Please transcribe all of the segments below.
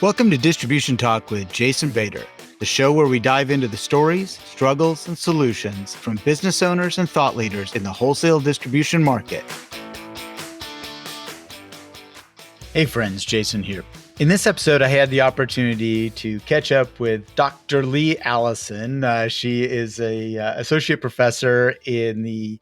Welcome to Distribution Talk with Jason Vader, the show where we dive into the stories, struggles, and solutions from business owners and thought leaders in the wholesale distribution market. Hey friends, Jason here. In this episode, I had the opportunity to catch up with Dr. Lee Allison. She is a associate professor in the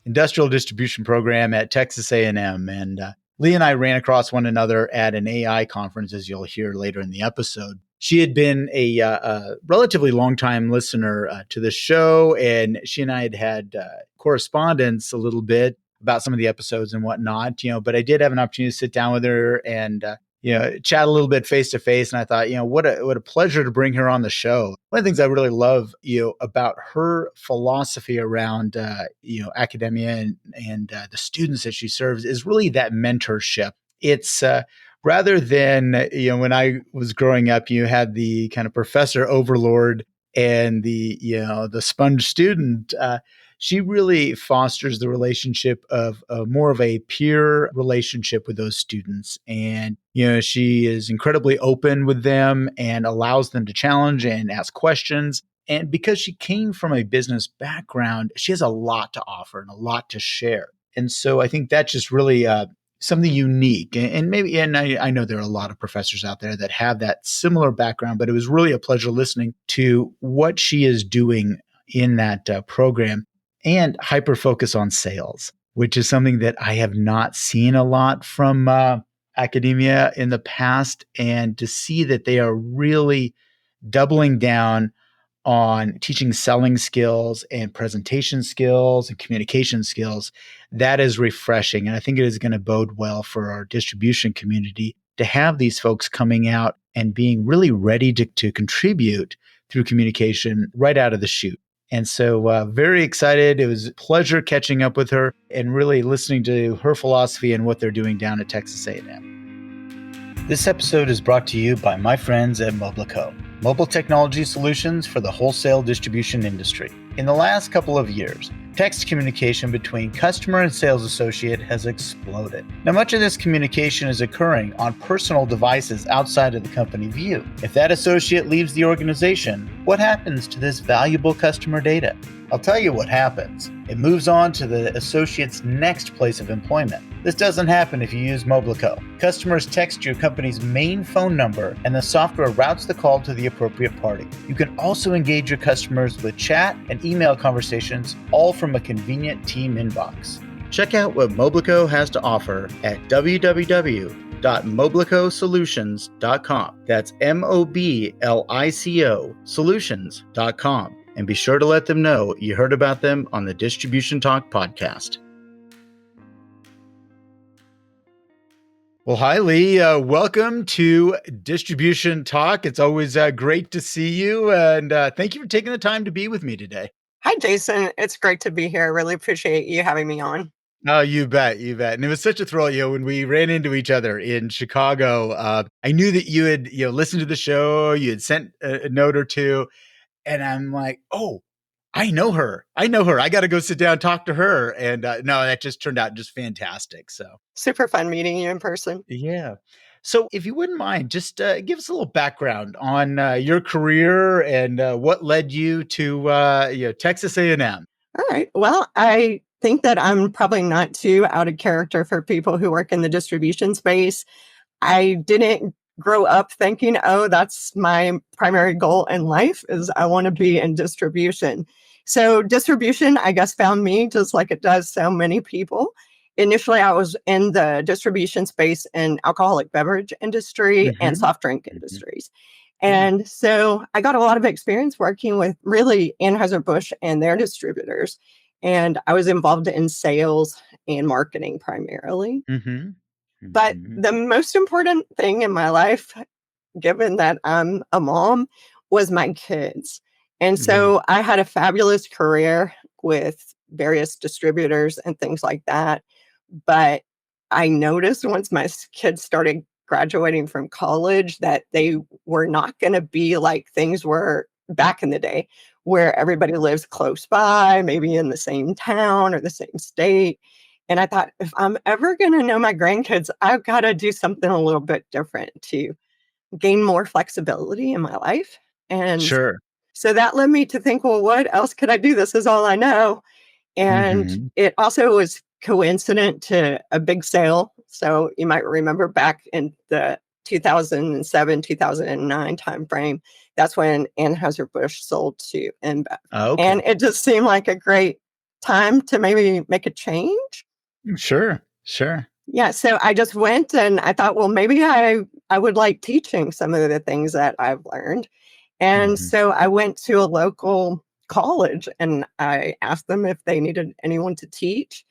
industrial distribution program at Texas A&amp. And Lee and I ran across one another at an AI conference, as you'll hear later in the episode. She had been a relatively long-time listener to the show, and she and I had correspondence a little bit about some of the episodes and whatnot, but I did have an opportunity to sit down with her and chat a little bit face to face. And I thought, what a pleasure to bring her on the show. One of the things I really love, about her philosophy around, academia and the students that she serves is really that mentorship. It's rather than, when I was growing up, you had the kind of professor overlord and the sponge student. She really fosters the relationship of more of a peer relationship with those students. And, she is incredibly open with them and allows them to challenge and ask questions. And because she came from a business background, she has a lot to offer and a lot to share. And so I think that's just really something unique. And I know there are a lot of professors out there that have that similar background, but it was really a pleasure listening to what she is doing in that program. And hyper focus on sales, which is something that I have not seen a lot from academia in the past. And to see that they are really doubling down on teaching selling skills and presentation skills and communication skills, that is refreshing. And I think it is going to bode well for our distribution community to have these folks coming out and being really ready to contribute through communication right out of the chute. And so very excited. It was a pleasure catching up with her and really listening to her philosophy and what they're doing down at Texas A&amp. This episode is brought to you by my friends at Moblico, mobile technology solutions for the wholesale distribution industry. In the last couple of years, text communication between customer and sales associate has exploded. Now, much of this communication is occurring on personal devices outside of the company view. If that associate leaves the organization, what happens to this valuable customer data? I'll tell you what happens. It moves on to the associate's next place of employment. This doesn't happen if you use Moblico. Customers text your company's main phone number and the software routes the call to the appropriate party. You can also engage your customers with chat and email conversations, all from a convenient team inbox. Check out what Moblico has to offer at www.moblicosolutions.com. That's MOBLICO solutions.com. And be sure to let them know you heard about them on the Distribution Talk podcast. Well, hi, Lee. Welcome to Distribution Talk. It's always great to see you. And thank you for taking the time to be with me today. Hi, Jason. It's great to be here. I really appreciate you having me on. Oh, you bet. You bet. And it was such a thrill, when we ran into each other in Chicago. I knew that you had, listened to the show. You had sent a note or two. And I'm like, oh, I know her. I got to go sit down and talk to her. And no, that just turned out just fantastic. So super fun meeting you in person. Yeah. So if you wouldn't mind, just give us a little background on your career and what led you to Texas A&amp. All right. Well, I think that I'm probably not too out of character for people who work in the distribution space. I didn't grow up thinking, oh, that's my primary goal in life is I want to be in distribution. So distribution, I guess, found me just like it does so many people. Initially, I was in the distribution space in alcoholic beverage industry and soft drink industries. And so I got a lot of experience working with really Anheuser-Busch and their distributors. And I was involved in sales and marketing primarily. But the most important thing in my life, given that I'm a mom, was my kids. And so I had a fabulous career with various distributors and things like that. But I noticed once my kids started graduating from college that they were not going to be like things were back in the day, where everybody lives close by, maybe in the same town or the same state. And I thought, if I'm ever going to know my grandkids, I've got to do something a little bit different to gain more flexibility in my life. And Sure. so that led me to think, well, what else could I do? This is all I know. And Hmm. it also was coincident to a big sale. So you might remember back in the 2007, 2009 timeframe, that's when Anheuser-Busch sold to InBev. And Okay. it just seemed like a great time to maybe make a change. Sure. Sure. Yeah, so I just went and I thought, well, maybe I would like teaching some of the things that I've learned. And Hmm. so I went to a local college and I asked them if they needed anyone to teach.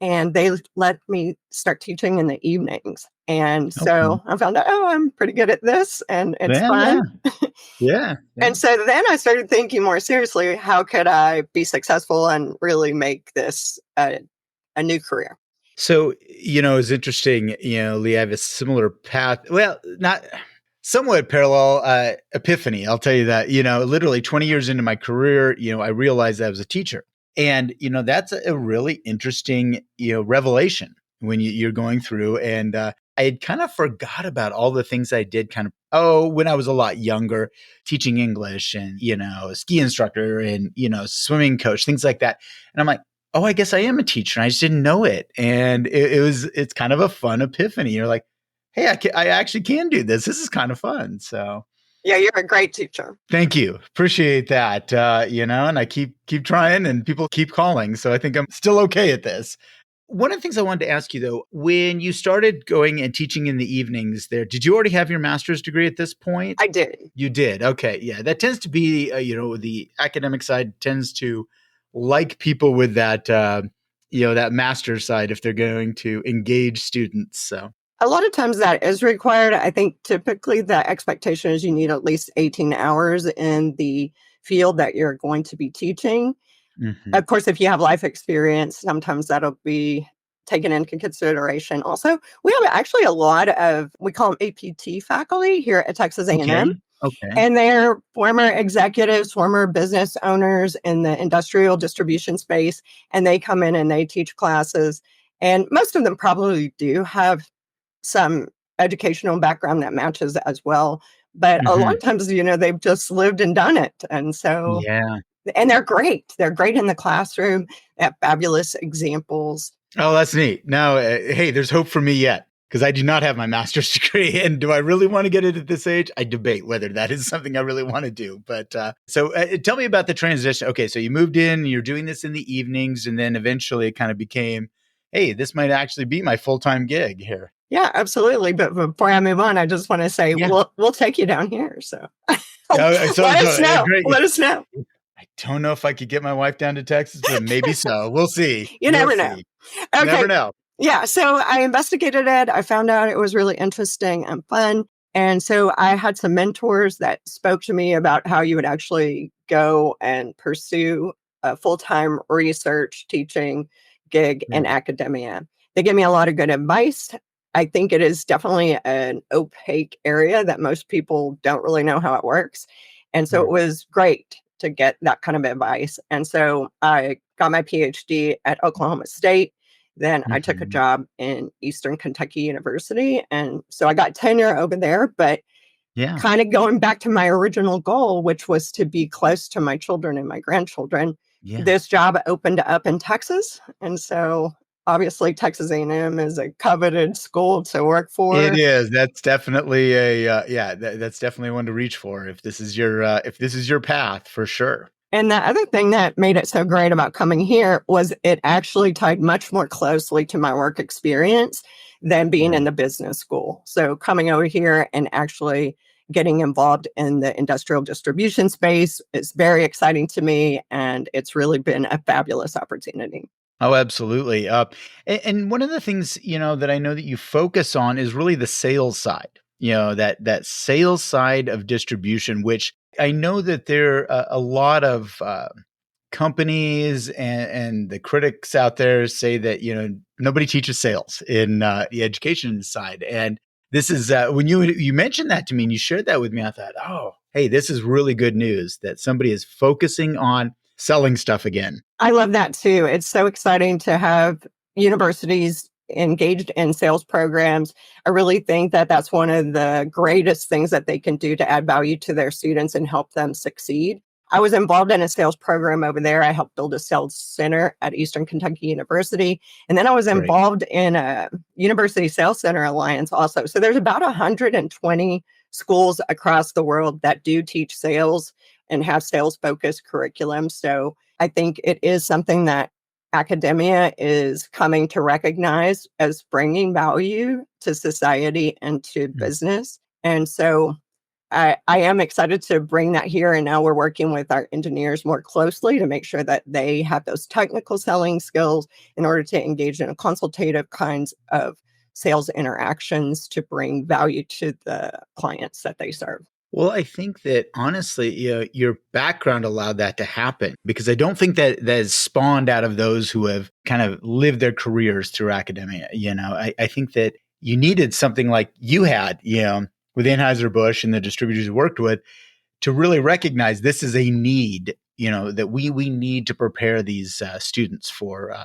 And they let me start teaching in the evenings. And Okay. so I found out, oh, I'm pretty good at this and it's Yeah. fun. Yeah. Yeah. Yeah. And so then I started thinking more seriously, how could I be successful and really make this a new career? So, it's interesting, Lee, I have a similar path. Well, not somewhat parallel epiphany. I'll tell you that, literally 20 years into my career, I realized I was a teacher. And, that's a really interesting, revelation when you're going through. And I had kind of forgot about all the things I did when I was a lot younger, teaching English and, ski instructor and, swimming coach, things like that. And I'm like, oh, I guess I am a teacher. And I just didn't know it. And it's kind of a fun epiphany. You're like, hey, I actually can do this. This is kind of fun. So Yeah, you're a great teacher. thank you. Appreciate that. And I keep trying and people keep calling. So I think I'm still okay at this. One of the things I wanted to ask you though, when you started going and teaching in the evenings there, did you already have your master's degree at this point? I did. You did. Okay. Yeah. That tends to be, the academic side tends to like people with that, that master's side if they're going to engage students. So, A lot of times that is required. I think typically the expectation is you need at least 18 hours in the field that you're going to be teaching. mhm. Of course, if you have life experience, sometimes that'll be taken into consideration. Also, we have actually a lot of, we call them APT faculty here at Texas A&M. Okay. Okay. And they're former executives, former business owners in the industrial distribution space. And they come in and they teach classes. And most of them probably do have some educational background that matches as well. But a lot Mhm. of times, they've just lived and done it. And so, Yeah. and they're great. They're great in the classroom. They have fabulous examples. Oh, that's neat. Now, hey, there's hope for me yet because I do not have my master's degree. And do I really want to get it at this age? I debate whether that is something I really want to do. But tell me about the transition. Okay, so you moved in, you're doing this in the evenings, and then eventually it kind of became, hey, this might actually be my full-time gig here. Yeah, absolutely. But before I move on, I just want to say Yeah. we'll take you down here. So So let us know. great. Let us know. I don't know if I could get my wife down to Texas, but maybe so. We'll see. You We'll never know. see. Never Okay. know. Yeah. So I investigated it. I found out it was really interesting and fun. And so I had some mentors that spoke to me about how you would actually go and pursue a full time research teaching gig Yeah. in academia. They gave me a lot of good advice. I think it is definitely an opaque area that most people don't really know how it works. And so it Mhm. was great to get that kind of advice. And so I got my PhD at Oklahoma State. Then I took a Mhm. job in Eastern Kentucky University. And so I got tenure over there, but Yeah. kind of going back to my original goal, which was to be close to my children and my grandchildren, Yeah. this job opened up in Texas. And so obviously Texas A&M is a coveted school to work It for. is. That's definitely that's definitely one to reach for if this is your path for sure. And the other thing that made it so great about coming here was it actually tied much more closely to my work experience than being in Right. the business school. So coming over here and actually getting involved in the industrial distribution space is very exciting to me. And it's really been a fabulous opportunity. Oh, absolutely. And one of the things, that I know that you focus on is really the sales side. That sales side of distribution, which I know that there are a lot of companies and the critics out there say that nobody teaches sales in the education side. And this is when you mentioned that to me and you shared that with me, I thought, oh, hey, this is really good news that somebody is focusing on selling stuff again. I love that too. It's so exciting to have universities engaged in sales programs. I really think that that's one of the greatest things that they can do to add value to their students and help them succeed. I was involved in a sales program over there. I helped build a sales center at Eastern Kentucky University. And then I was Great. involved in a University Sales Center Alliance also. So there's about 120 schools across the world that do teach sales and have sales focused curriculum. So I think it is something that academia is coming to recognize as bringing value to society and to business. And so I am excited to bring that here. And now we're working with our engineers more closely to make sure that they have those technical selling skills in order to engage in a consultative kinds of sales interactions to bring value to the clients that they serve. Well, I think that honestly, your background allowed that to happen because I don't think that is spawned out of those who have kind of lived their careers through academia. I think that you needed something like you had, with Anheuser-Busch and the distributors you worked with to really recognize this is a need, that we need to prepare these students for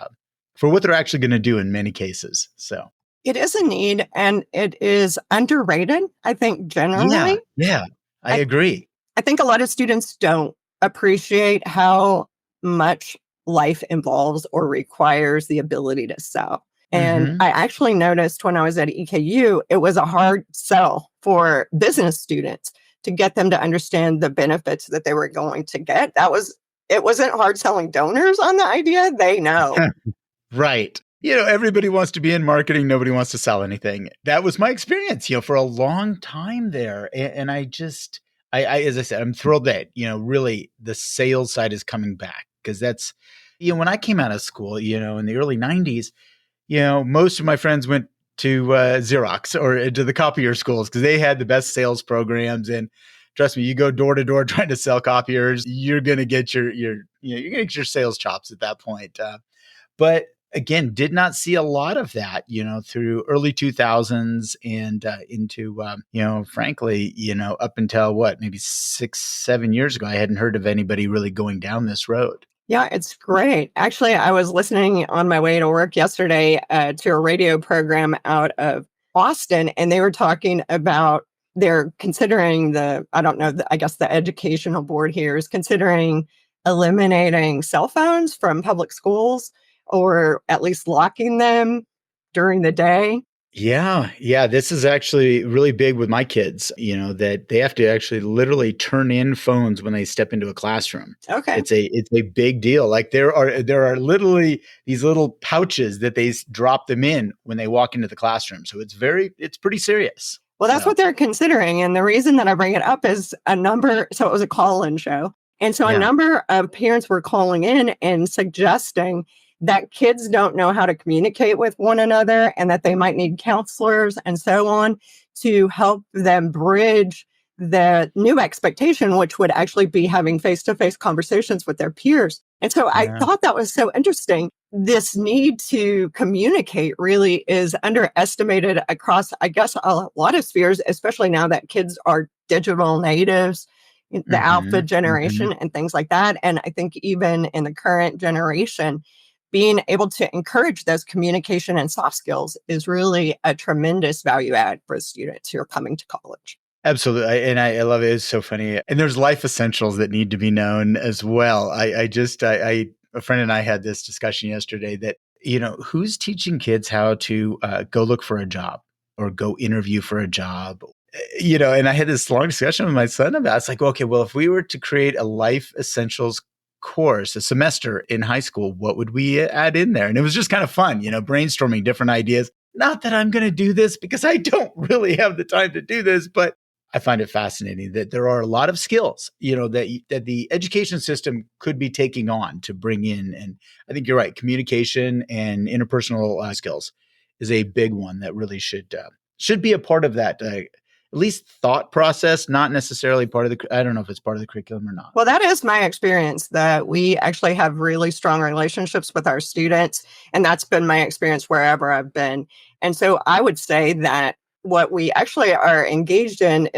what they're actually going to do in many cases. So it is a need and it is underrated, I think, generally. Yeah, I agree. I think a lot of students don't appreciate how much life involves or requires the ability to sell. And I actually noticed when I was at EKU, it was a hard sell for business students to get them to understand the benefits that they were going to get. It wasn't hard selling donors on the idea. They know. Right. Everybody wants to be in marketing. Nobody wants to sell anything. That was my experience, for a long time there. And I as I said, I'm thrilled that, really the sales side is coming back because that's, when I came out of school, in the early 90s, most of my friends went to Xerox or to the copier schools because they had the best sales programs. And trust me, you go door to door trying to sell copiers, you're going to get you're going to get your sales chops at that point. But again, did not see a lot of that, through early 2000s and into, frankly, up until maybe 6-7 years ago, I hadn't heard of anybody really going down this road. Yeah, it's great. Actually, I was listening on my way to work yesterday to a radio program out of Boston, and they were talking about they're considering I guess the educational board here is considering eliminating cell phones from public schools or at least locking them during the day. Yeah. This is actually really big with my kids, that they have to actually literally turn in phones when they step into a classroom. Okay. It's a big deal. Like there are literally these little pouches that they drop them in when they walk into the classroom. So it's pretty serious. Well, that's what they're considering. And the reason that I bring it up is so it was a call-in show. And so a number of parents were calling in and suggesting that kids don't know how to communicate with one another and that they might need counselors and so on to help them bridge the new expectation, which would actually be having face-to-face conversations with their peers. And so I thought that was so interesting. This need to communicate really is underestimated across, I guess, a lot of spheres, especially now that kids are digital natives, the alpha generation and things like that. And I think even in the current generation, being able to encourage those communication and soft skills is really a tremendous value add for students who are coming to college. Absolutely. And I love it. It's so funny. And there's life essentials that need to be known as well. A friend and I had this discussion yesterday that, who's teaching kids how to go look for a job or go interview for a job? And I had this long discussion with my son about it's like, okay, well, if we were to create a life essentials course, a semester in high school, what would we add in there? And it was just kind of fun, brainstorming different ideas. Not that I'm going to do this because I don't really have the time to do this, but I find it fascinating that there are a lot of skills, that the education system could be taking on to bring in. And I think you're right. Communication and interpersonal skills is a big one that really should be a part of that at least thought process, not necessarily part of I don't know if it's part of the curriculum or not. Well, that is my experience that we actually have really strong relationships with our students. And that's been my experience wherever I've been. And so I would say that what we actually are engaged in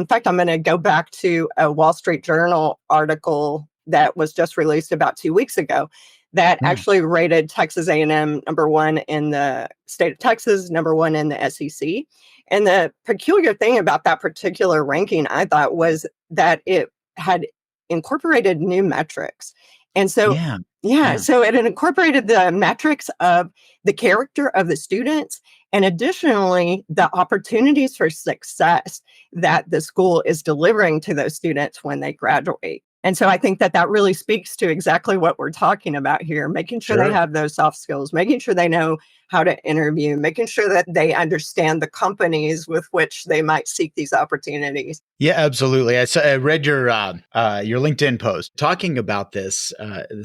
fact, I'm going to go back to a Wall Street Journal article that was just released about 2 weeks ago that Yeah. actually rated Texas A&M number one in the state of Texas, number one in the SEC. And the peculiar thing about that particular ranking, I thought, was that it had incorporated new metrics. And so, Yeah. yeah, Yeah. so it had incorporated the metrics of the character of the students and additionally the opportunities for success that the school is delivering to those students when they graduate. And so I think that that really speaks to exactly what we're talking about here, making sure they Sure. have those soft skills, making sure they know how to interview, making sure that they understand the companies with which they might seek these opportunities. Yeah, absolutely. I read your LinkedIn post talking about this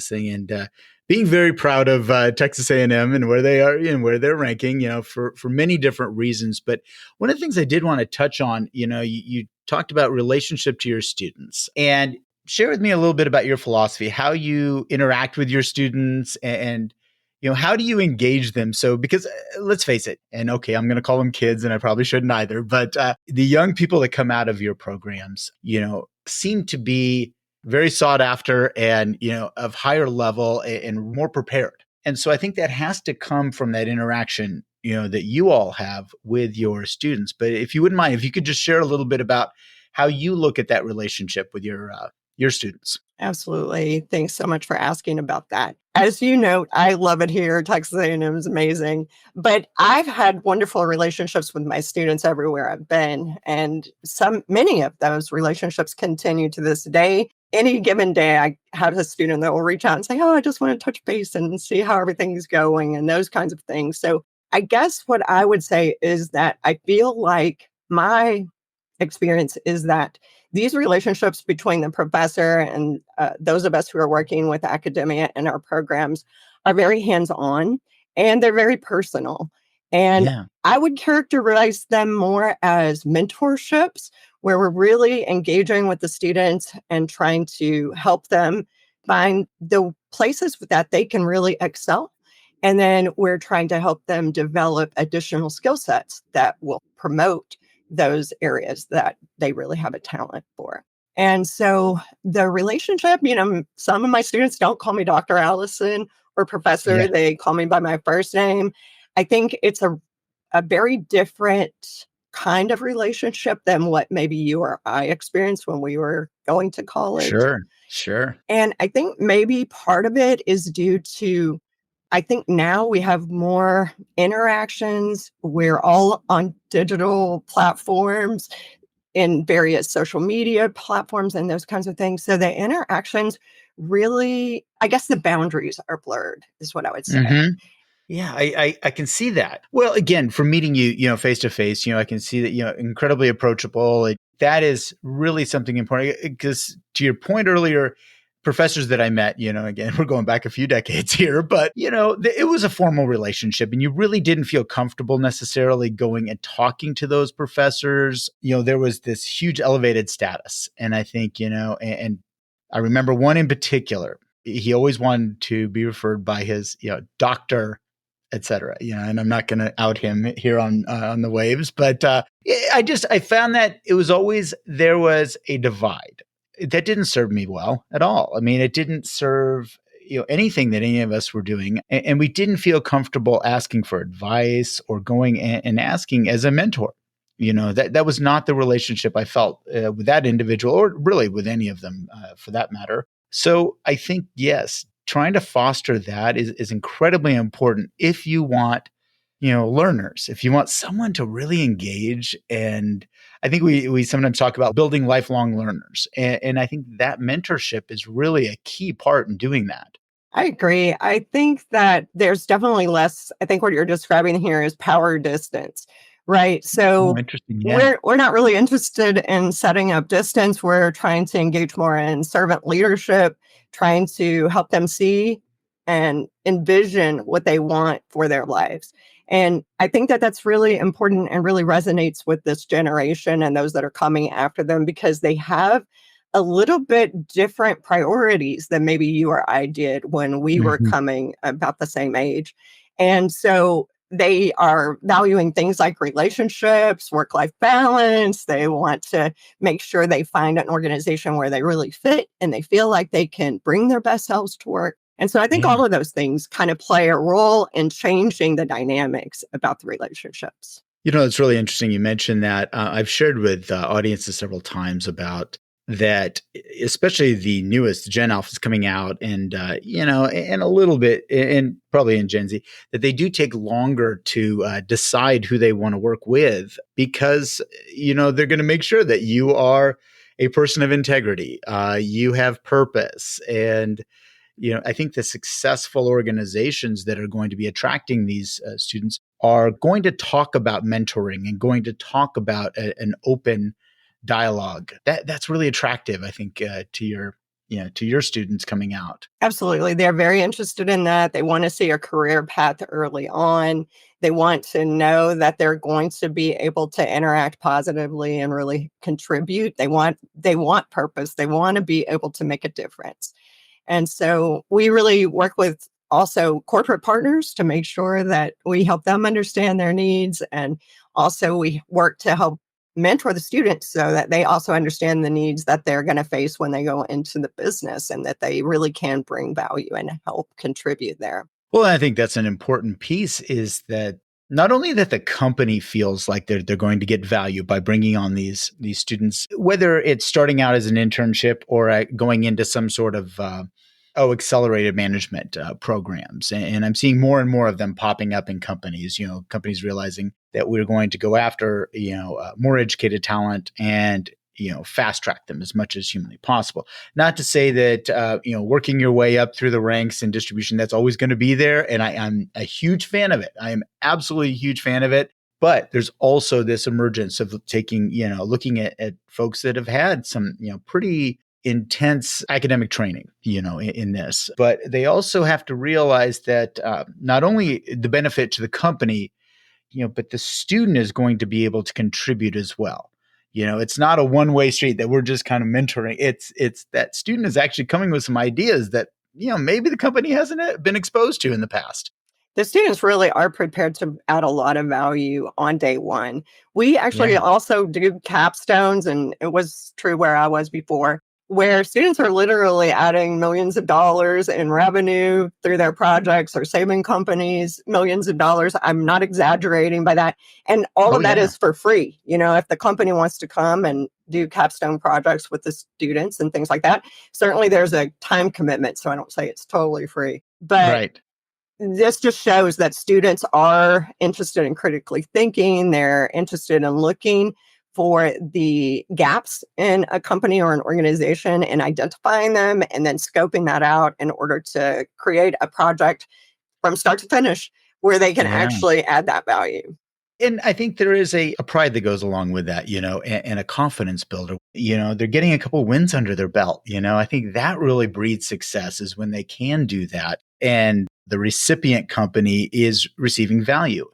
thing, and being very proud of Texas A&M and where they are and where they're ranking. For many different reasons. But one of the things I did want to touch on, you talked about relationship to your students, and share with me a little bit about your philosophy, how you interact with your students, and how do you engage them? So, because let's face it, and okay, I'm going to call them kids, and I probably shouldn't either, but the young people that come out of your programs, seem to be very sought after and, of higher level and more prepared. And so I think that has to come from that interaction, that you all have with your students. But if you wouldn't mind, if you could just share a little bit about how you look at that relationship with your students. Absolutely. Thanks so much for asking about that. As you note, I love it here. Texas A&M is amazing, but I've had wonderful relationships with my students everywhere I've been, and many of those relationships continue to this day. Any given day, I have a student that will reach out and say, "Oh, I just want to touch base and see how everything's going," and those kinds of things. So, I guess what I would say is that I feel like my experience is that these relationships between the professor and those of us who are working with academia and our programs are very hands-on and they're very personal. And Yeah, I would characterize them more as mentorships where we're really engaging with the students and trying to help them find the places that they can really excel. And then we're trying to help them develop additional skill sets that will promote those areas that they really have a talent for. And so the relationship, some of my students don't call me Dr. Allison or yeah, professor, they call me by my first name. I think it's a very different kind of relationship than what maybe you or I experienced when we were going to college. sure, sure. And I think maybe part of it is due to I think now we have more interactions. We're all on digital platforms in various social media platforms and those kinds of things. So the interactions really, I guess the boundaries are blurred, is what I would say. Hmm. Yeah, I can see that. Well, again, from meeting you, face to face, I can see that, incredibly approachable. That is really something important because to your point earlier, professors that I met, again, we're going back a few decades here, but, it was a formal relationship and you really didn't feel comfortable necessarily going and talking to those professors. There was this huge elevated status. And I think, and I remember one in particular, he always wanted to be referred by his, doctor, etc. And I'm not going to out him here on the waves, but I found that it was always there was a divide that didn't serve me well at all. I mean, it didn't serve anything that any of us were doing, and we didn't feel comfortable asking for advice or going and asking as a mentor. That was not the relationship I felt with that individual, or really with any of them for that matter. So I think yes, trying to foster that is incredibly important if you want learners, if you want someone to really engage. And I think we sometimes talk about building lifelong learners, and I think that mentorship is really a key part in doing that. I agree. I think that there's definitely less. I think what you're describing here is power distance, right? Oh, So interesting. Yeah. we're not really interested in setting up distance. We're trying to engage more in servant leadership, trying to help them see and envision what they want for their lives. And I think that that's really important and really resonates with this generation and those that are coming after them because they have a little bit different priorities than maybe you or I did when we were Mhm. coming about the same age. And so they are valuing things like relationships, work life balance. They want to make sure they find an organization where they really fit and they feel like they can bring their best selves to work. And so I think Yeah. all of those things kind of play a role in changing the dynamics about the relationships. It's really interesting you mentioned that. I've shared with audiences several times about that, especially the newest Gen Alpha is coming out, and and a little bit, and probably in Gen Z, that they do take longer to decide who they want to work with because they're going to make sure that you are a person of integrity, you have purpose, and I think the successful organizations that are going to be attracting these students are going to talk about mentoring and going to talk about an open dialogue. That's really attractive, I think, to your students coming out. Absolutely. They're very interested in that. They want to see a career path early on. They want to know that they're going to be able to interact positively and really contribute. They want purpose. They want to be able to make a difference. And so we really work with also corporate partners to make sure that we help them understand their needs. And also we work to help mentor the students so that they also understand the needs that they're going to face when they go into the business and that they really can bring value and help contribute there. Well, I think that's an important piece is that not only that the company feels like they're going to get value by bringing on these students, whether it's starting out as an internship or going into some sort of accelerated management programs, and I'm seeing more and more of them popping up in companies. Companies realizing that we're going to go after more educated talent and fast track them as much as humanly possible. Not to say that working your way up through the ranks in distribution, that's always going to be there, and I'm a huge fan of it. I am absolutely a huge fan of it. But there's also this emergence of taking, looking at folks that have had some, pretty intense academic training, in this. But they also have to realize that not only the benefit to the company, but the student is going to be able to contribute as well. It's not a one-way street that we're just kind of mentoring. It's that student is actually coming with some ideas that, maybe the company hasn't been exposed to in the past. The students really are prepared to add a lot of value on day one. We actually Yeah. also do capstones, and it was true where I was before, where students are literally adding millions of dollars in revenue through their projects or saving companies millions of dollars. I'm not exaggerating by that. And all Oh, of that yeah. is for free. If the company wants to come and do capstone projects with the students and things like that, certainly there's a time commitment. So I don't say it's totally free. But Right. this just shows that students are interested in critically thinking. They're interested in looking for the gaps in a company or an organization and identifying them and then scoping that out in order to create a project from start to finish where they can Yeah. actually add that value. And I think there is a pride that goes along with that, and a confidence builder. They're getting a couple wins under their belt. I think that really breeds success is when they can do that. And the recipient company is receiving value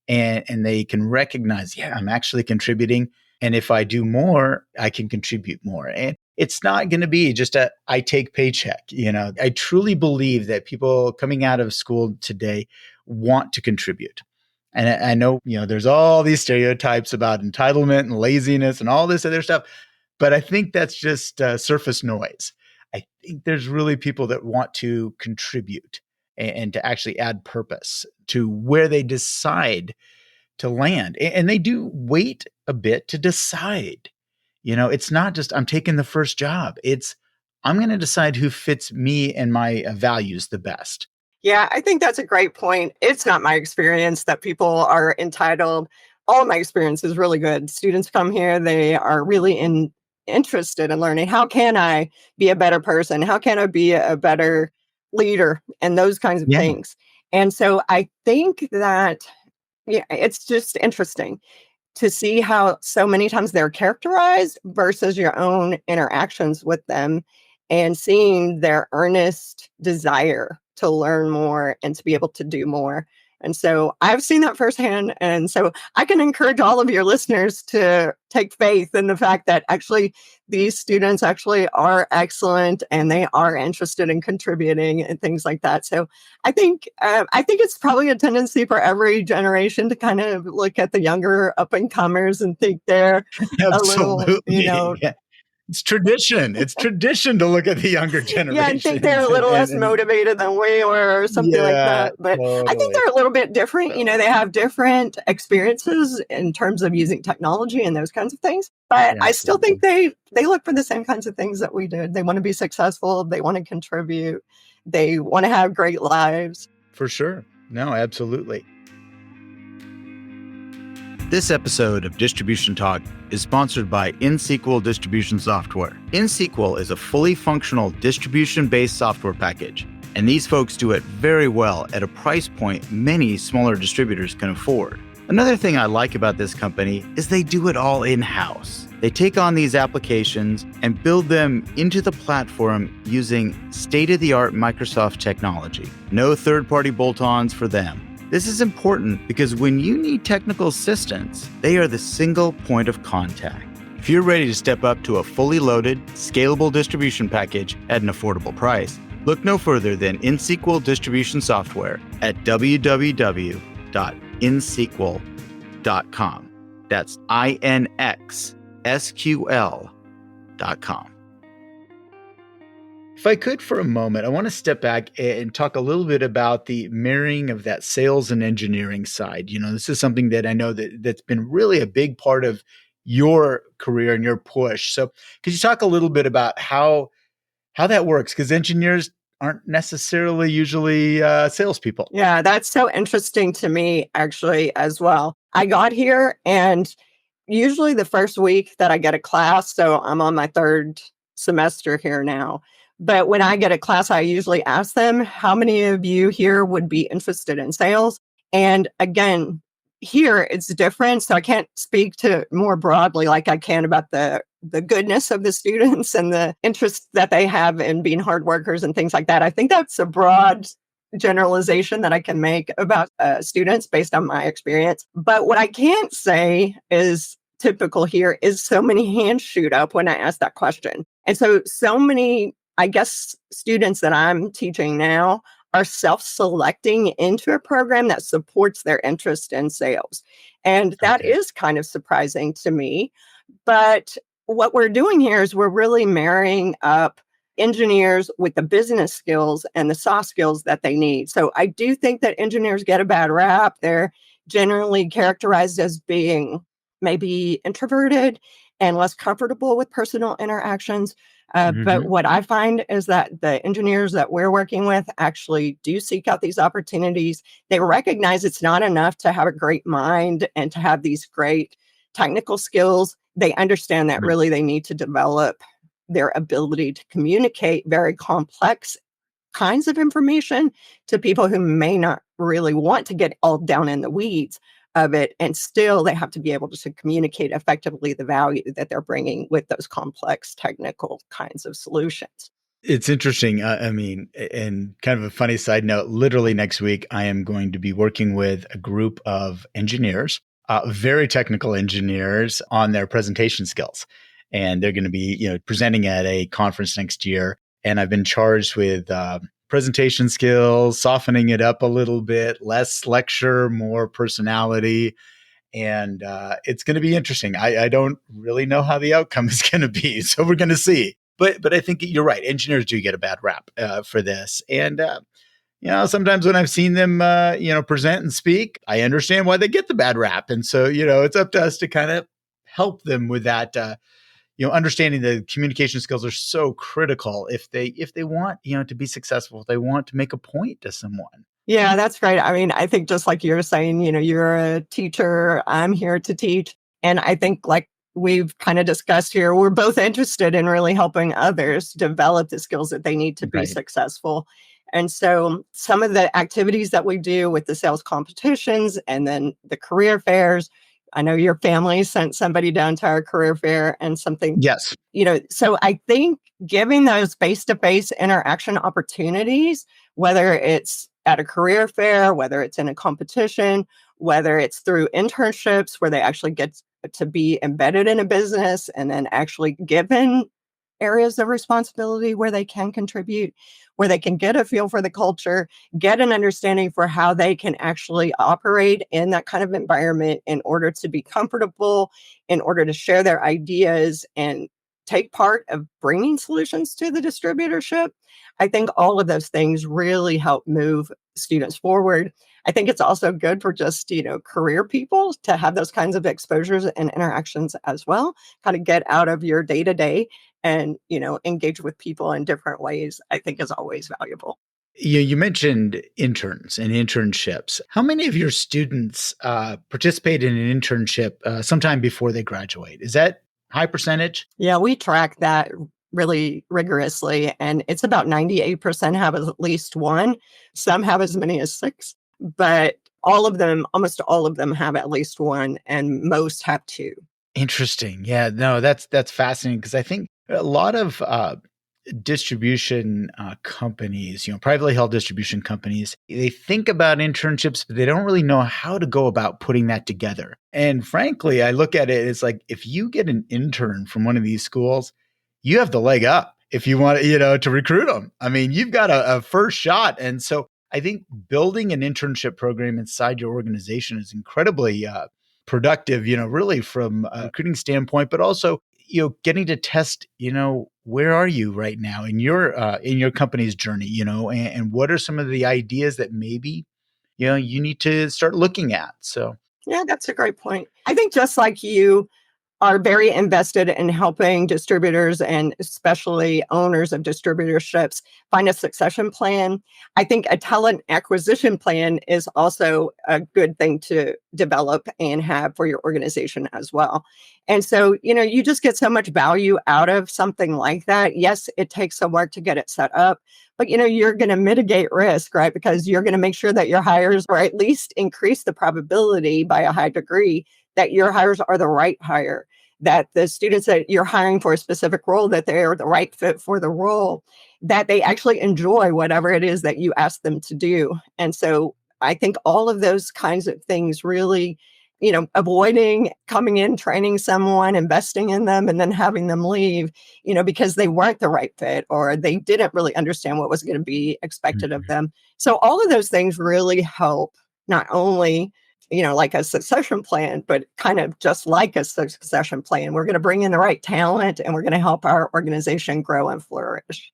and they can recognize, yeah, I'm actually contributing. And if I do more, I can contribute more. And it's not going to be just I take paycheck. I truly believe that people coming out of school today want to contribute. And I know, there's all these stereotypes about entitlement and laziness and all this other stuff, but I think that's just surface noise. I think there's really people that want to contribute and to actually add purpose to where they decide to land. And they do wait a bit to decide. It's not just I'm taking the first job. It's I'm going to decide who fits me and my values the best. Yeah, I think that's a great point. It's not my experience that people are entitled. All of my experience is really good. Students come here, they are really interested in learning how can I be a better person? How can I be a better leader? And those kinds of Yeah. things. And so I think that, yeah, it's just interesting to see how so many times they're characterized versus your own interactions with them and seeing their earnest desire to learn more and to be able to do more. And so I've seen that firsthand. And so I can encourage all of your listeners to take faith in the fact that actually these students actually are excellent and they are interested in contributing and things like that. So I think it's probably a tendency for every generation to kind of look at the younger up and comers and think they're a little, Absolutely. Yeah. It's tradition. It's tradition to look at the younger Yeah, I think they're a generations little less and motivated than we were or something like yeah, that. But I think totally. they're a little bit different. You know, Totally. they have different experiences in terms of using technology and those kinds of things. But Yeah, I still think absolutely. they look for the same kinds of things that we did. They want to be successful. They want to contribute. They want to have great lives. For sure. No, absolutely. This episode of Distribution Talk is sponsored by InSQL Distribution Software. InSQL is a fully functional distribution-based software package, and these folks do it very well at a price point many smaller distributors can afford. Another thing I like about this company is they do it all in-house. They take on these applications and build them into the platform using state-of-the-art Microsoft technology. No third-party bolt-ons for them. This is important because when you need technical assistance, they are the single point of contact. If you're ready to step up to a fully loaded, scalable distribution package at an affordable price, look no further than InSQL Distribution Software at www.insql.com. That's INXSQL.com. If I could for a moment, I want to step back and talk a little bit about the marrying of that sales and engineering side. You know, this is something that I know that's been really a big part of your career and your push. So could you talk a little bit about how that works? Because engineers aren't necessarily usually salespeople. Yeah, that's so interesting to me, actually, as well. I got here, and usually the first week that I get a class, so I'm on my third semester here now. But when I get a class, I usually ask them, how many of you here would be interested in sales? And again, here it's different. So I can't speak to more broadly like I can about the goodness of the students and the interest that they have in being hard workers and things like that. I think that's a broad generalization that I can make about students based on my experience. But what I can't say is typical here is so many hands shoot up when I ask that question. And so many, I guess, students that I'm teaching now are self-selecting into a program that supports their interest in sales. And that Okay. is kind of surprising to me. But what we're doing here is we're really marrying up engineers with the business skills and the soft skills that they need. So I do think that engineers get a bad rap. They're generally characterized as being maybe introverted and less comfortable with personal interactions. But Mm-hmm. what I find is that the engineers that we're working with actually do seek out these opportunities. They recognize it's not enough to have a great mind and to have these great technical skills. They understand that really they need to develop their ability to communicate very complex kinds of information to people who may not really want to get all down in the weeds of it. And still, they have to be able to communicate effectively the value that they're bringing with those complex technical kinds of solutions. It's interesting. I mean, and kind of a funny side note, literally next week, I am going to be working with a group of engineers, very technical engineers on their presentation skills. And they're going to be, presenting at a conference next year. And I've been charged with presentation skills, softening it up a little bit, less lecture, more personality. And it's going to be interesting. I don't really know how the outcome is going to be, so we're going to see. But I think you're right. Engineers do get a bad rap for this, and sometimes when I've seen them, present and speak, I understand why they get the bad rap, and so it's up to us to kind of help them with that. Understanding the communication skills are so critical if they want to be successful, if they want to make a point to someone. Yeah, that's great. I mean, I think just like you're saying, you're a teacher, I'm here to teach. And I think, like we've kind of discussed here, we're both interested in really helping others develop the skills that they need to be Right. successful. And so some of the activities that we do with the sales competitions and then the career fairs, I know your family sent somebody down to our career fair and something, Yes. so I think giving those face-to-face interaction opportunities, whether it's at a career fair, whether it's in a competition, whether it's through internships where they actually get to be embedded in a business and then actually given areas of responsibility where they can contribute, where they can get a feel for the culture, get an understanding for how they can actually operate in that kind of environment in order to be comfortable, in order to share their ideas and take part of bringing solutions to the distributorship. I think all of those things really help move students forward. I think it's also good for just, career people to have those kinds of exposures and interactions as well, kind of get out of your day to day and, engage with people in different ways, I think is always valuable. You mentioned interns and internships. How many of your students participate in an internship sometime before they graduate? Is that high percentage? Yeah, we track that really rigorously, and it's about 98% have at least one. Some have as many as six, but almost all of them have at least one, and most have two. Interesting. Yeah, no, that's fascinating because I think a lot of distribution companies, privately held distribution companies, they think about internships, but they don't really know how to go about putting that together. And frankly, I look at it as like if you get an intern from one of these schools, you have the leg up if you want, to recruit them. I mean, you've got a first shot. And so I think building an internship program inside your organization is incredibly productive, really from a recruiting standpoint, but also getting to test, where are you right now in your company's journey, and what are some of the ideas that maybe, you need to start looking at. So, Yeah, that's a great point. I think just like you are very invested in helping distributors and especially owners of distributorships find a succession plan. I think a talent acquisition plan is also a good thing to develop and have for your organization as well. And so, you just get so much value out of something like that. Yes, it takes some work to get it set up, but you're going to mitigate risk, right? Because you're going to make sure that your hires, or at least increase the probability by a high degree that your hires are the right hire, that the students that you're hiring for a specific role, that they're the right fit for the role, that they actually enjoy whatever it is that you ask them to do. And so I think all of those kinds of things really, avoiding coming in, training someone, investing in them, and then having them leave, because they weren't the right fit or they didn't really understand what was going to be expected of them. So all of those things really help not only like a succession plan, but kind of just like a succession plan. We're going to bring in the right talent and we're going to help our organization grow and flourish.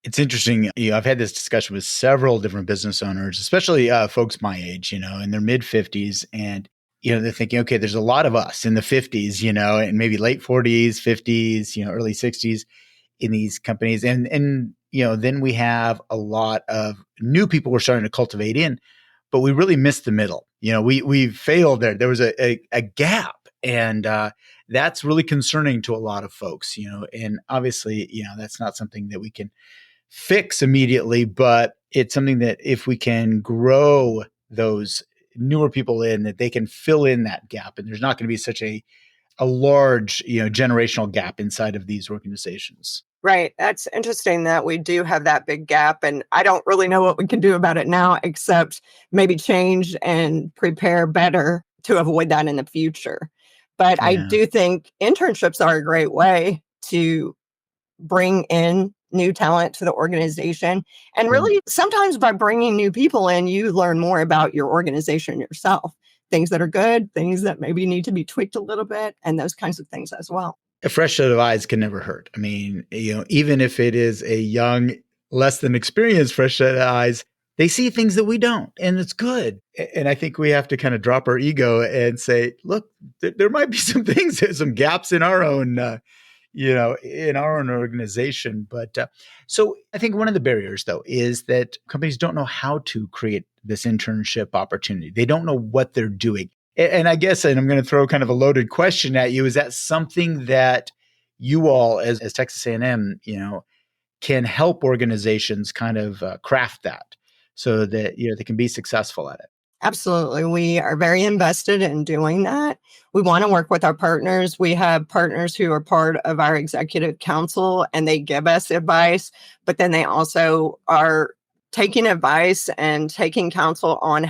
it's interesting. I've had this discussion with several different business owners, especially folks my age, in their mid 50s. And, they're thinking, okay, there's a lot of us in the 50s, and maybe late 40s, 50s, early 60s in these companies. And then we have a lot of new people we're starting to cultivate in, but we really missed the middle. We failed there. There was a gap. And that's really concerning to a lot of folks, and obviously, that's not something that we can fix immediately, but it's something that if we can grow those newer people in, that they can fill in that gap. And there's not going to be such a large, generational gap inside of these organizations. Right. That's interesting that we do have that big gap. And I don't really know what we can do about it now, except maybe change and prepare better to avoid that in the future. But I Yeah. do think internships are a great way to bring in new talent to the organization. And Mm. really, sometimes by bringing new people in, you learn more about your organization yourself, things that are good, things that maybe need to be tweaked a little bit, and those kinds of things as well. A fresh set of eyes can never hurt. I mean, even if it is a young, less than experienced fresh set of eyes, they see things that we don't, and it's good. And I think we have to kind of drop our ego and say, look, there might be some things, some gaps in our own, in our own organization. But so I think one of the barriers, though, is that companies don't know how to create this internship opportunity. They don't know what they're doing. And I guess, and I'm going to throw kind of a loaded question at you, is that something that you all as Texas A&M, can help organizations kind of craft that so that, they can be successful at it? Absolutely. We are very invested in doing that. We want to work with our partners. We have partners who are part of our executive council and they give us advice, but then they also are taking advice and taking counsel on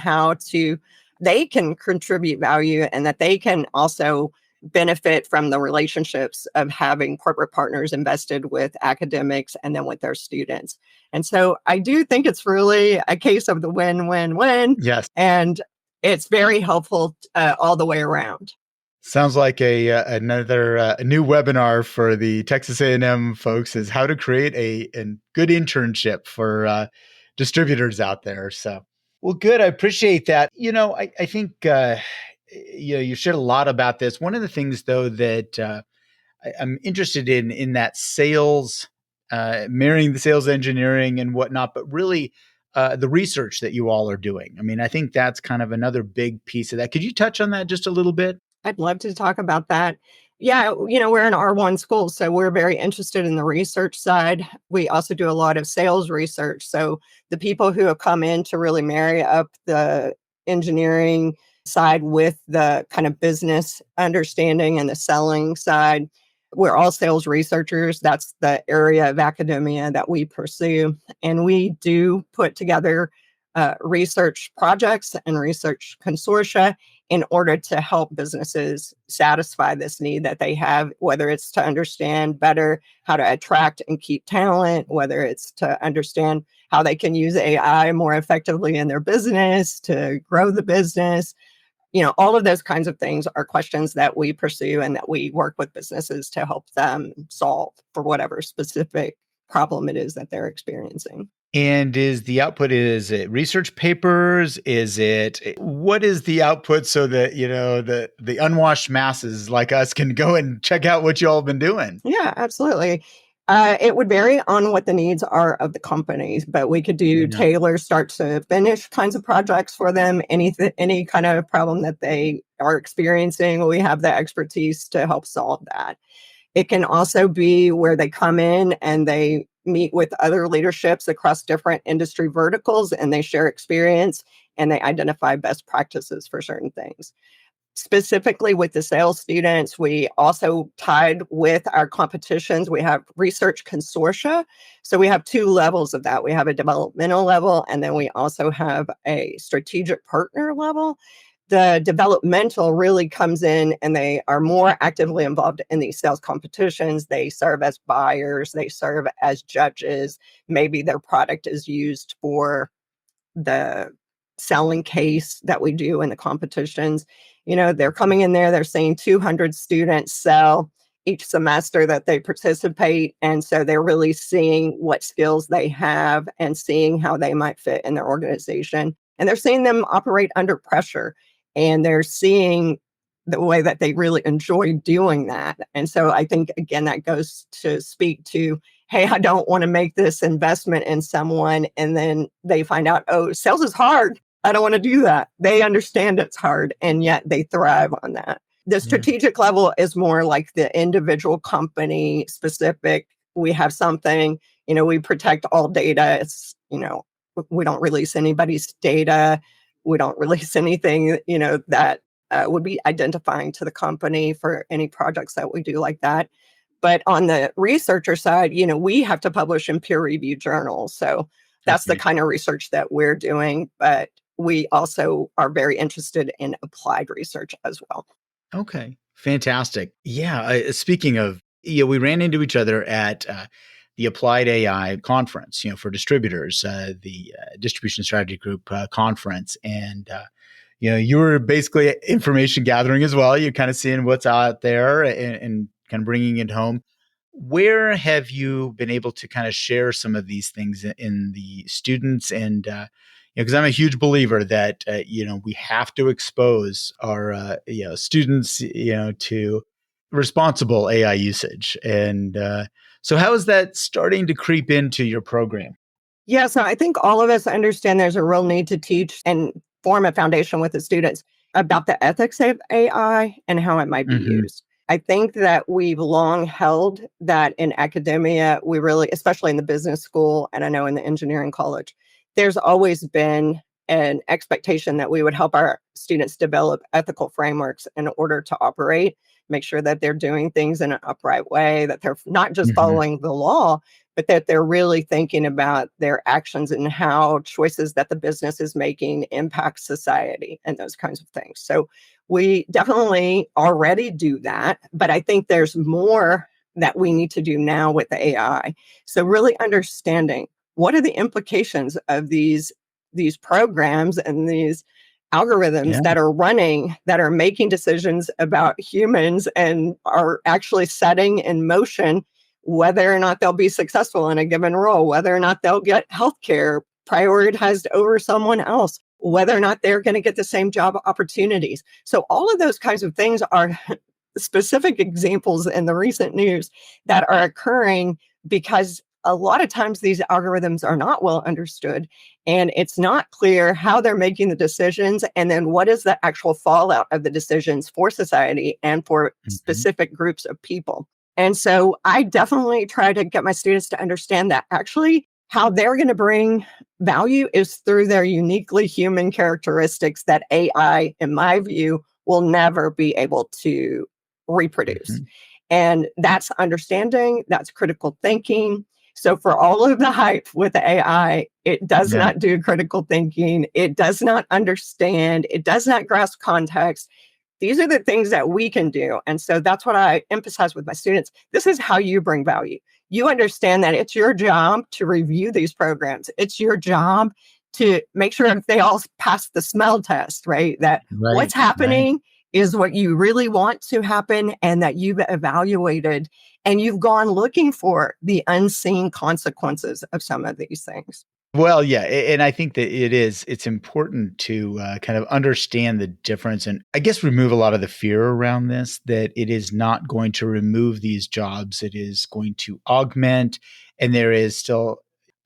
they can contribute value and that they can also benefit from the relationships of having corporate partners invested with academics and then with their students. And so I do think it's really a case of the win, win, win. Yes. And it's very helpful all the way around. Sounds like another a new webinar for the Texas A&M folks is how to create a good internship for distributors out there. So, well, good. I appreciate that. I think you shared a lot about this. One of the things, though, that I'm interested in that sales, marrying the sales engineering and whatnot, but really the research that you all are doing. I mean, I think that's kind of another big piece of that. Could you touch on that just a little bit? I'd love to talk about that. Yeah, we're an R1 school, so we're very interested in the research side. We also do a lot of sales research. So the people who have come in to really marry up the engineering side with the kind of business understanding and the selling side, we're all sales researchers. That's the area of academia that we pursue. And we do put together research projects and research consortia in order to help businesses satisfy this need that they have, whether it's to understand better how to attract and keep talent, whether it's to understand how they can use AI more effectively in their business to grow the business. All of those kinds of things are questions that we pursue and that we work with businesses to help them solve for whatever specific problem it is that they're experiencing. And is it research papers? What is the output so that, the unwashed masses like us can go and check out what you all have been doing? Yeah, absolutely. It would vary on what the needs are of the companies, but we could do Yeah. tailored start to finish kinds of projects for them. Any kind of problem that they are experiencing, we have the expertise to help solve that. It can also be where they come in and they meet with other leaderships across different industry verticals and they share experience and they identify best practices for certain things. Specifically with the sales students, we also tied with our competitions. We have research consortia. So we have two levels of that. We have a developmental level, and then we also have a strategic partner level. The developmental really comes in and they are more actively involved in these sales competitions. They serve as buyers, they serve as judges. Maybe their product is used for the selling case that we do in the competitions. They're coming in there, they're seeing 200 students sell each semester that they participate. And so they're really seeing what skills they have and seeing how they might fit in their organization. And they're seeing them operate under pressure. And they're seeing the way that they really enjoy doing that. And so I think, again, that goes to speak to, hey, I don't want to make this investment in someone. And then they find out, oh, sales is hard. I don't want to do that. They understand it's hard, and yet they thrive on that. The strategic level is more like the individual company specific. We have something, we protect all data. We don't release anybody's data. We don't release anything, that would be identifying to the company for any projects that we do like that. But on the researcher side, we have to publish in peer-reviewed journals. So that's the kind of research that we're doing. But we also are very interested in applied research as well. Okay, fantastic. Yeah, speaking of, we ran into each other at the Applied AI conference, for distributors, the Distribution Strategy Group conference, and you were basically information gathering as well. You're kind of seeing what's out there and kind of bringing it home. Where have you been able to kind of share some of these things in the students? And because I'm a huge believer that we have to expose our students to responsible AI usage. And so how is that starting to creep into your program? Yeah, so I think all of us understand there's a real need to teach and form a foundation with the students about the ethics of AI and how it might be used. I think that we've long held that in academia, we really, especially in the business school, and I know in the engineering college, there's always been an expectation that we would help our students develop ethical frameworks in order to operate, make sure that they're doing things in an upright way, that they're not just following the law, but that they're really thinking about their actions and how choices that the business is making impact society and those kinds of things. So we definitely already do that, but I think there's more that we need to do now with the AI. So really understanding what are the implications of these programs and these algorithms Yeah. that are running, that are making decisions about humans and are actually setting in motion whether or not they'll be successful in a given role, whether or not they'll get healthcare prioritized over someone else, whether or not they're going to get the same job opportunities. So all of those kinds of things are specific examples in the recent news that are occurring because a lot of times these algorithms are not well understood and it's not clear how they're making the decisions and then what is the actual fallout of the decisions for society and for Mhm. specific groups of people. And so I definitely try to get my students to understand that actually how they're going to bring value is through their uniquely human characteristics that AI, in my view, will never be able to reproduce. Mhm. And that's understanding, that's critical thinking. So, for all of the hype with the AI, it does Yeah. not do critical thinking. It does not understand. It does not grasp context. These are the things that we can do. And so that's what I emphasize with my students. This is how you bring value. You understand that it's your job to review these programs. It's your job to make sure if they all pass the smell test, right? That what's Right. Right. happening is what you really want to happen and that you've evaluated and you've gone looking for the unseen consequences of some of these things. Well, yeah, and I think that it's important to kind of understand the difference and I guess remove a lot of the fear around this, that it is not going to remove these jobs. It is going to augment, and there is still,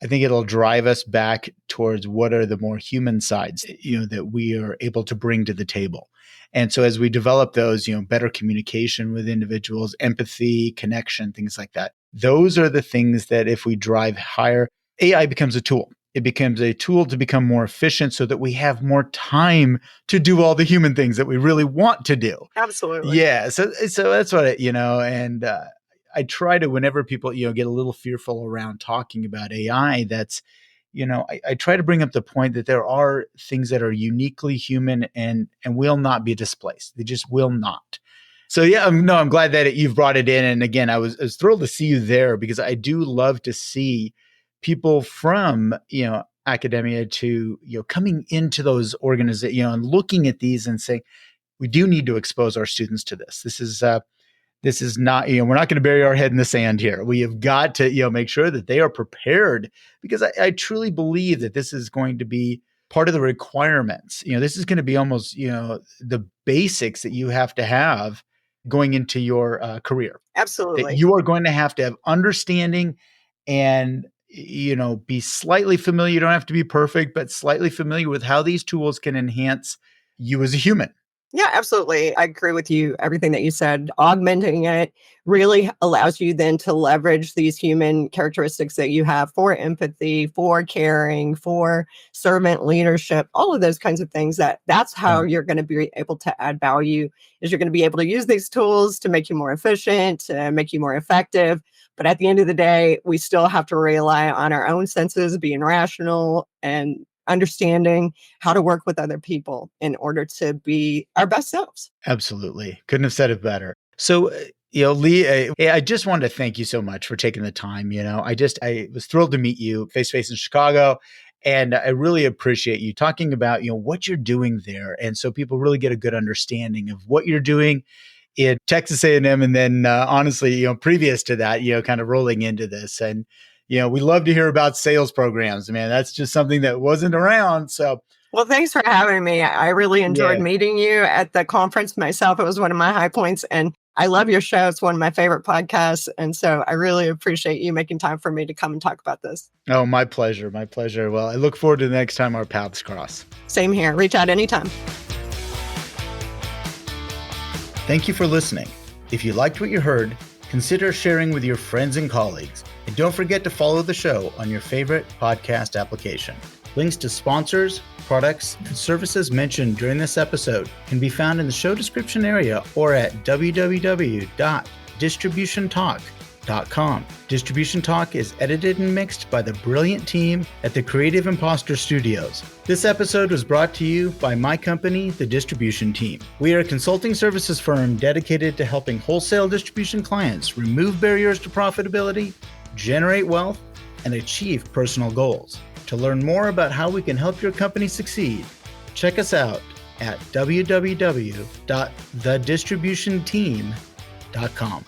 I think it'll drive us back towards what are the more human sides, that we are able to bring to the table. And so as we develop those, better communication with individuals, empathy, connection, things like that, those are the things that if we drive higher, AI becomes a tool. It becomes a tool to become more efficient so that we have more time to do all the human things that we really want to do. Absolutely. Yeah. So that's what and I try to, whenever people, get a little fearful around talking about AI, I try to bring up the point that there are things that are uniquely human and will not be displaced. They just will not. So yeah, no, I'm glad that you've brought it in. And again, I was thrilled to see you there because I do love to see people from academia to coming into those organizations, and looking at these and saying we do need to expose our students to this. This is not, we're not going to bury our head in the sand here. We have got to, make sure that they are prepared because I truly believe that this is going to be part of the requirements. This is going to be almost, the basics that you have to have going into your career, that Absolutely. you are going to have understanding and, be slightly familiar. You don't have to be perfect, but slightly familiar with how these tools can enhance you as a human. Yeah, absolutely. I agree with you. Everything that you said, augmenting it really allows you then to leverage these human characteristics that you have for empathy, for caring, for servant leadership, all of those kinds of things. That's how Yeah, you're going to be able to add value is you're going to be able to use these tools to make you more efficient, to make you more effective. But at the end of the day, we still have to rely on our own senses, being rational and understanding how to work with other people in order to be our best selves. absolutely. Couldn't have said it better. So, Lee, hey, I just wanted to thank you so much for taking the time. I was thrilled to meet you face to face in Chicago. And I really appreciate you talking about, what you're doing there. And so people really get a good understanding of what you're doing in Texas A&M. And then honestly, previous to that, kind of rolling into this. And, we love to hear about sales programs, man. That's just something that wasn't around. So Well, thanks for having me. I really enjoyed yeah. meeting you at the conference myself. It was one of my high points, and I love your show. It's one of my favorite podcasts. And so I really appreciate you making time for me to come and talk about this. Oh, my pleasure. My pleasure. Well, I look forward to the next time our paths cross. Same here. Reach out anytime. Thank you for listening. If you liked what you heard, consider sharing with your friends and colleagues. And don't forget to follow the show on your favorite podcast application. Links to sponsors, products, and services mentioned during this episode can be found in the show description area or at www.distributiontalk.com. Distribution Talk is edited and mixed by the brilliant team at the Creative Impostor Studios. This episode was brought to you by my company, the Distribution Team. We are a consulting services firm dedicated to helping wholesale distribution clients remove barriers to profitability, generate wealth, and achieve personal goals. To learn more about how we can help your company succeed, check us out at www.thedistributionteam.com.